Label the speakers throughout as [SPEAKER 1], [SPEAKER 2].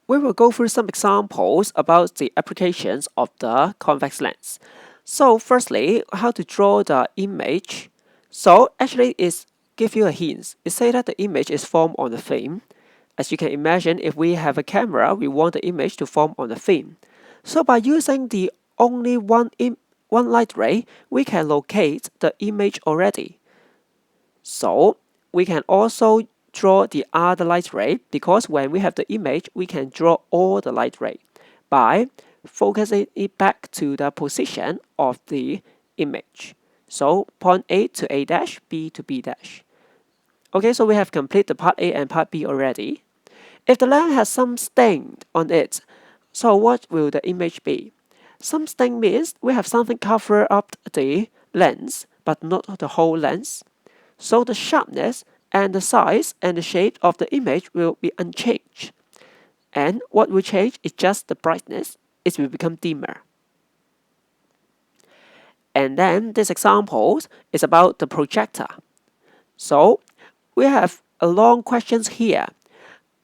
[SPEAKER 1] we will go through some examples about the applications of the convex lens. So firstly, how to draw the image. So actually it's give you a hint. It say that the image is formed on the film. As you can imagine, if we have a camera, we want the image to form on the film. So by using the only one light ray, we can locate the image already. So we can also draw the other light ray because when we have the image, we can draw all the light ray by focusing it back to the position of the image. So point A to A dash, B to B dash. Okay, so we have completed the part A and part B already. If the lens has some stain on it, so what will the image be? Some stain means we have something cover up the lens, but not the whole lens. So the sharpness and the size and the shade of the image will be unchanged. And what will change is just the brightness. It will become dimmer. And then this example is about the projector. So we have a long questions here.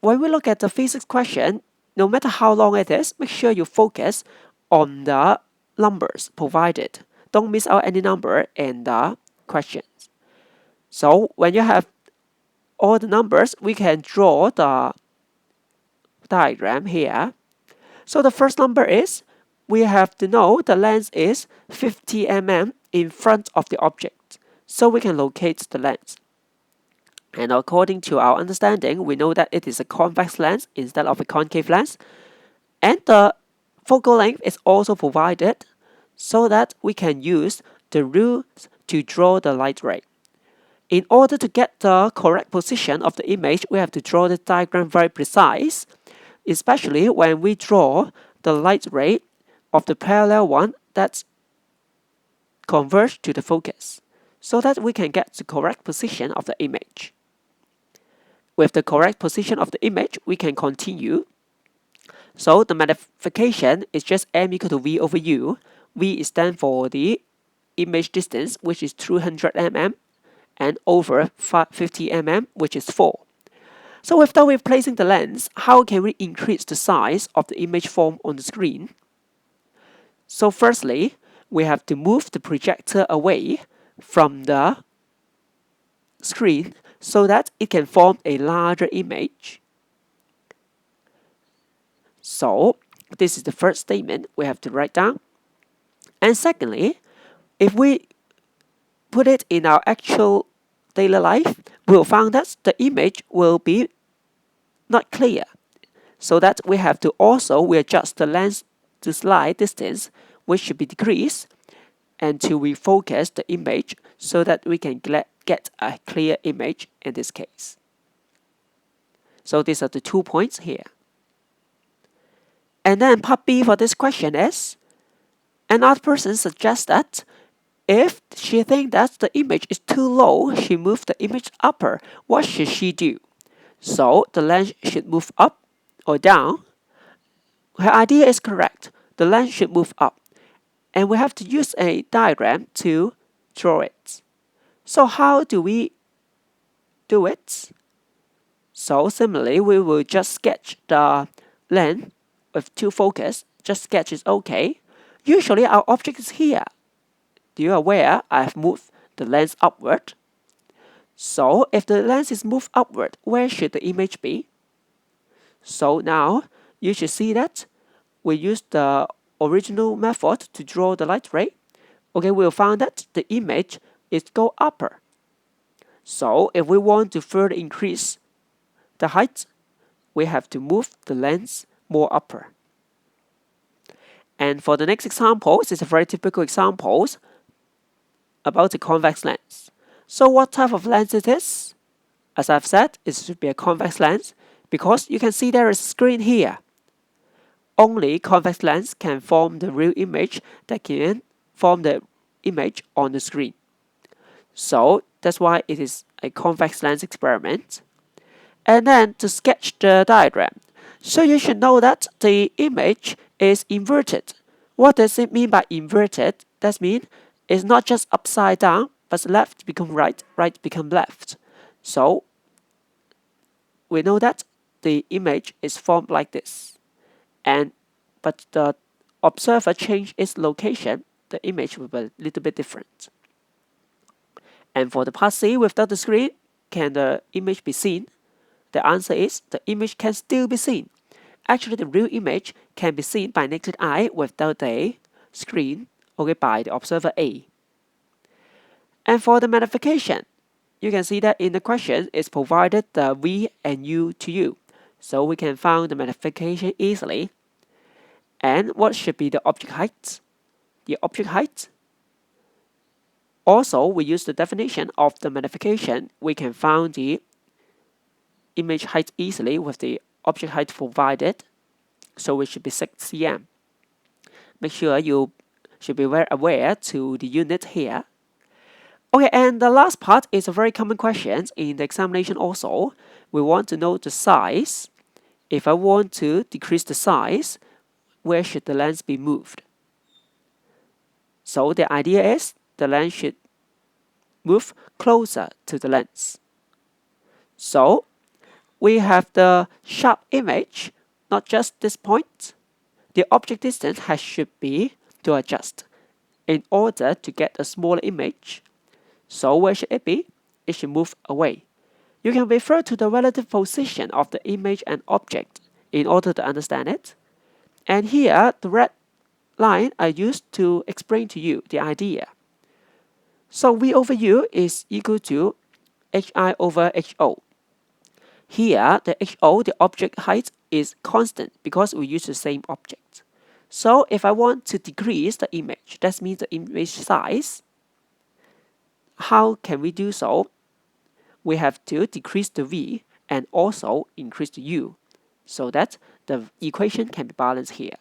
[SPEAKER 1] When we look at the physics question, no matter how long it is, make sure you focus on the numbers provided. Don't miss out any number in the questions. So when you have all the numbers, we can draw the diagram here. So the first number is, we have to know the lens is 50 mm in front of the object. So we can locate the lens. And according to our understanding, we know that it is a convex lens instead of a concave lens. And the focal length is also provided so that we can use the rules to draw the light ray. In order to get the correct position of the image, we have to draw the diagram very precise, especially when we draw the light ray of the parallel one that's converged to the focus, so that we can get the correct position of the image. With the correct position of the image, we can continue. So the magnification is just m equal to v over u. V stands for the image distance, which is 200 mm, and over 50 mm, which is 4. So without replacing the lens, how can we increase the size of the image formed on the screen? So firstly, we have to move the projector away from the screen so that it can form a larger image. So this is the first statement we have to write down. And secondly, if we put it in our actual daily life, we'll find that the image will be not clear. So that we have to also adjust the lens to slide distance, which should be decreased, and to refocus the image so that we can get a clear image in this case. So these are the 2 points here. And then part B for this question is, another person suggests that if she thinks that the image is too low, she moves the image upper. What should she do? So the lens should move up or down. Her idea is correct. The lens should move up. And we have to use a diagram to draw it. So how do we do it? So similarly, we will just sketch the lens with two focus. Just sketch is okay. Usually our object is here. Do you aware I have moved the lens upward? So if the lens is moved upward, where should the image be? So now you should see that we use the original method to draw the light ray. Okay, we'll find that the image is go upper. So if we want to further increase the height, we have to move the lens more upper. And for the next example, this is a very typical example about the convex lens. So what type of lens it is? As I've said, it should be a convex lens because you can see there is a screen here. Only convex lens can form the real image that can form the image on the screen. So that's why it is a convex lens experiment. And then to sketch the diagram. So you should know that the image is inverted. What does it mean by inverted? That means it's not just upside down, but left become right, right become left. So we know that the image is formed like this, but the observer change its location, the image will be a little bit different. And for the part C, without the screen, can the image be seen? The answer is the image can still be seen. Actually, the real image can be seen by naked eye without the screen, okay, by the observer A. And for the magnification, you can see that in the question it's provided the V and U to you. So we can find the magnification easily. And what should be the object height? The object height. Also, we use the definition of the magnification. We can find the image height easily with the object height provided. So it should be 6 cm. Make sure you should be very aware to the unit here. Okay, and the last part is a very common question in the examination also. We want to know the size. If I want to decrease the size, where should the lens be moved? So the idea is the lens should move closer to the lens. So we have the sharp image, not just this point. The object distance should be to adjust in order to get a smaller image. So where should it be? It should move away. You can refer to the relative position of the image and object in order to understand it. And here, the red line I used to explain to you the idea. So V over U is equal to HI over HO. Here, the HO, the object height, is constant because we use the same object. So if I want to decrease the image, that means the image size. How can we do so? We have to decrease the V and also increase the U so that the equation can be balanced here.